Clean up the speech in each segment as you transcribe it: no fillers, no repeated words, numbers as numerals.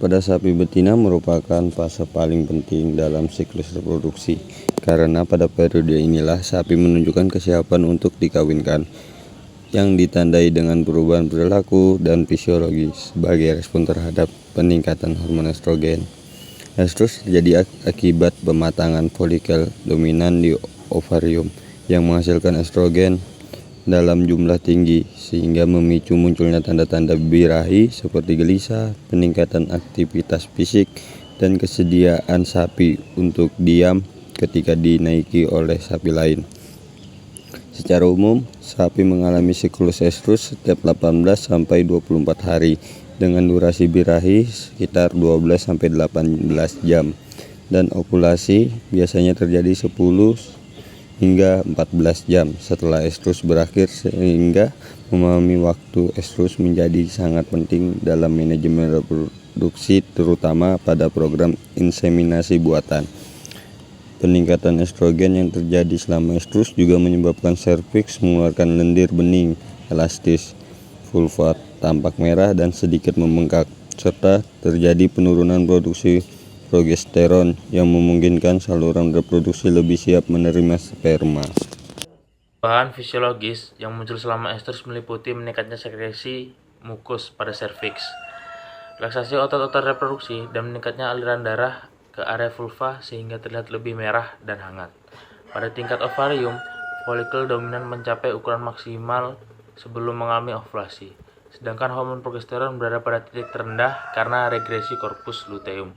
pada sapi betina merupakan fase paling penting dalam siklus reproduksi, karena pada periode inilah sapi menunjukkan kesiapan untuk dikawinkan, yang ditandai dengan perubahan perilaku dan fisiologi sebagai respon terhadap peningkatan hormon estrogen. Estrus terjadi akibat pematangan folikel dominan di ovarium yang menghasilkan estrogen dalam jumlah tinggi, sehingga memicu munculnya tanda-tanda birahi seperti gelisah, peningkatan aktivitas fisik, dan kesediaan sapi untuk diam ketika dinaiki oleh sapi lain. Secara umum, sapi mengalami siklus estrus setiap 18-24 hari dengan durasi birahi sekitar 12-18 jam, dan ovulasi biasanya terjadi 10 hingga 14 jam setelah estrus berakhir, sehingga memahami waktu estrus menjadi sangat penting dalam manajemen reproduksi, terutama pada program inseminasi buatan. Peningkatan estrogen yang terjadi selama estrus juga menyebabkan serviks mengeluarkan lendir bening elastis, vulva tampak merah dan sedikit membengkak, serta terjadi penurunan produksi progesteron yang memungkinkan saluran reproduksi lebih siap menerima sperma. Bahan fisiologis yang muncul selama estrus meliputi meningkatnya sekresi mukus pada serviks, relaksasi otot-otot reproduksi, dan meningkatnya aliran darah ke area vulva sehingga terlihat lebih merah dan hangat. Pada tingkat ovarium, folikel dominan mencapai ukuran maksimal sebelum mengalami ovulasi, sedangkan hormon progesteron berada pada titik terendah karena regresi korpus luteum.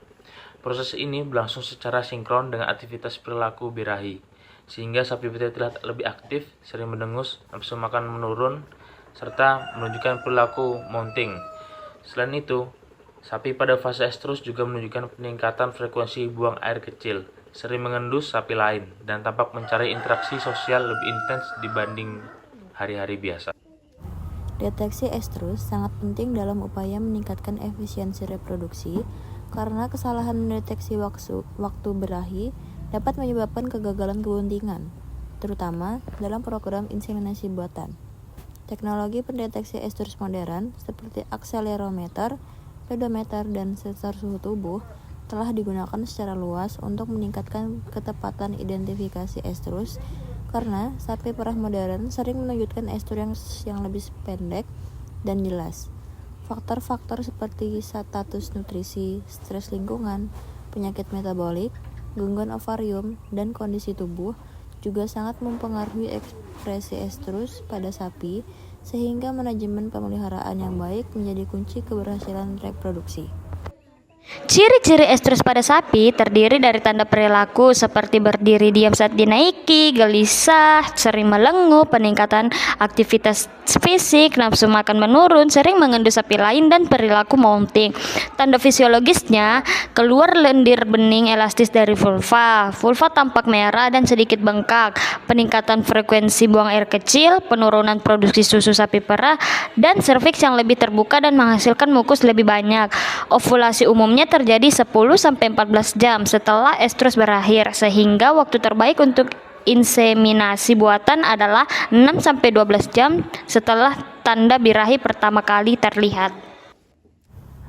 Proses ini berlangsung secara sinkron dengan aktivitas perilaku birahi, sehingga sapi betina terlihat lebih aktif, sering mendengus, nafsu makan menurun, serta menunjukkan perilaku mounting. Selain itu, sapi pada fase estrus juga menunjukkan peningkatan frekuensi buang air kecil, sering mengendus sapi lain, dan tampak mencari interaksi sosial lebih intens dibanding hari-hari biasa. Deteksi estrus sangat penting dalam upaya meningkatkan efisiensi reproduksi, karena kesalahan mendeteksi waktu birahi dapat menyebabkan kegagalan kebuntingan, terutama dalam program inseminasi buatan. Teknologi pendeteksi estrus modern seperti akselerometer, pedometer, dan sensor suhu tubuh telah digunakan secara luas untuk meningkatkan ketepatan identifikasi estrus, karena sapi perah modern sering menunjukkan estrus yang lebih pendek dan jelas. Faktor-faktor seperti status nutrisi, stres lingkungan, penyakit metabolik, gangguan ovarium, dan kondisi tubuh juga sangat mempengaruhi ekspresi estrus pada sapi, sehingga manajemen pemeliharaan yang baik menjadi kunci keberhasilan reproduksi. Ciri-ciri estrus pada sapi terdiri dari tanda perilaku seperti berdiri diam saat dinaiki, gelisah, sering melenguh, peningkatan aktivitas fisik, nafsu makan menurun, sering mengendus sapi lain, dan perilaku mounting. Tanda fisiologisnya, keluar lendir bening elastis dari vulva tampak merah dan sedikit bengkak, peningkatan frekuensi buang air kecil, penurunan produksi susu sapi perah, dan serviks yang lebih terbuka dan menghasilkan mukus lebih banyak. Ovulasi umumnya terjadi 10-14 jam setelah estrus berakhir, sehingga waktu terbaik untuk inseminasi buatan adalah 6-12 jam setelah tanda birahi pertama kali terlihat.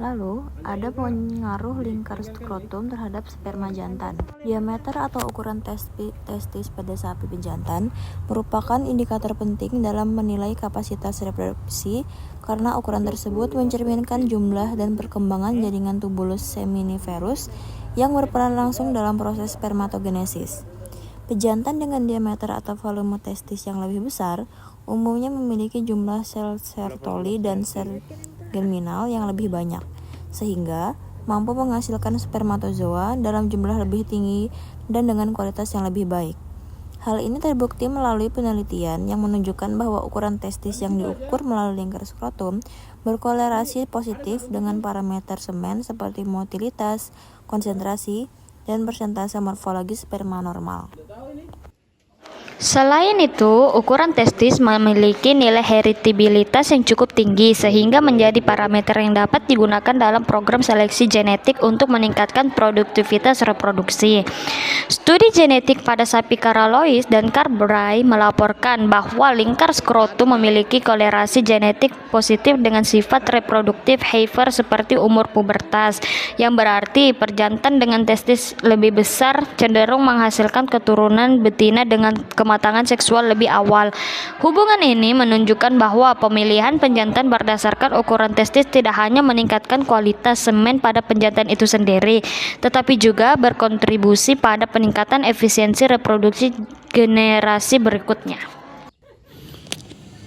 Lalu, ada pengaruh lingkar skrotum terhadap sperma jantan. Diameter atau ukuran testis pada sapi pejantan merupakan indikator penting dalam menilai kapasitas reproduksi, karena ukuran tersebut mencerminkan jumlah dan perkembangan jaringan tubulus seminiferus yang berperan langsung dalam proses spermatogenesis. Pejantan dengan diameter atau volume testis yang lebih besar umumnya memiliki jumlah sel Sertoli dan sel germinal yang lebih banyak, sehingga mampu menghasilkan spermatozoa dalam jumlah lebih tinggi dan dengan kualitas yang lebih baik. Hal ini terbukti melalui penelitian yang menunjukkan bahwa ukuran testis yang diukur melalui lingkar skrotum berkorelasi positif dengan parameter semen seperti motilitas, konsentrasi, dan persentase morfologi sperma normal. Selain itu, ukuran testis memiliki nilai heritabilitas yang cukup tinggi sehingga menjadi parameter yang dapat digunakan dalam program seleksi genetik untuk meningkatkan produktivitas reproduksi. Studi genetik pada sapi Carl Lois dan Carl Bray melaporkan bahwa lingkar skrotum memiliki kolerasi genetik positif dengan sifat reproduktif heifer seperti umur pubertas, yang berarti perjantan dengan testis lebih besar cenderung menghasilkan keturunan betina dengan kematangan seksual lebih awal. Hubungan ini menunjukkan bahwa pemilihan penjantan berdasarkan ukuran testis tidak hanya meningkatkan kualitas semen pada penjantan itu sendiri, tetapi juga berkontribusi pada peningkatan efisiensi reproduksi generasi berikutnya.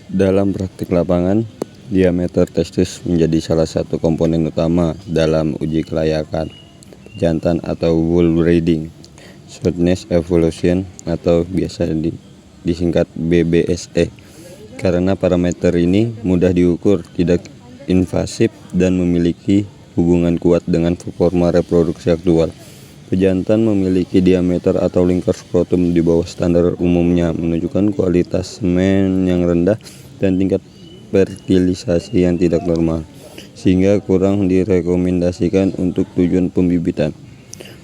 Dalam praktik lapangan, diameter testis menjadi salah satu komponen utama dalam uji kelayakan jantan atau bull breeding. Sweetness Evolution atau biasa disingkat BBSE, karena parameter ini mudah diukur, tidak invasif, dan memiliki hubungan kuat dengan performa reproduksi aktual. Pejantan memiliki diameter atau lingkar skrotum di bawah standar umumnya, menunjukkan kualitas semen yang rendah dan tingkat fertilisasi yang tidak normal, sehingga kurang direkomendasikan untuk tujuan pembibitan.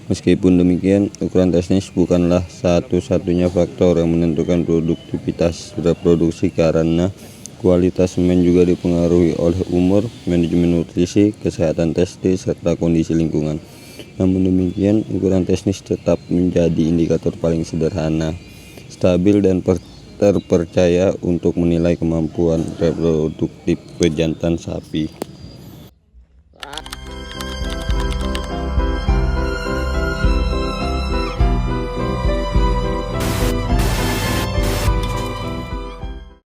Meskipun demikian, ukuran testis bukanlah satu-satunya faktor yang menentukan produktivitas reproduksi, karena kualitas semen juga dipengaruhi oleh umur, manajemen nutrisi, kesehatan testis, serta kondisi lingkungan. Namun demikian, ukuran testis tetap menjadi indikator paling sederhana, stabil, dan terpercaya untuk menilai kemampuan reproduktif pejantan sapi.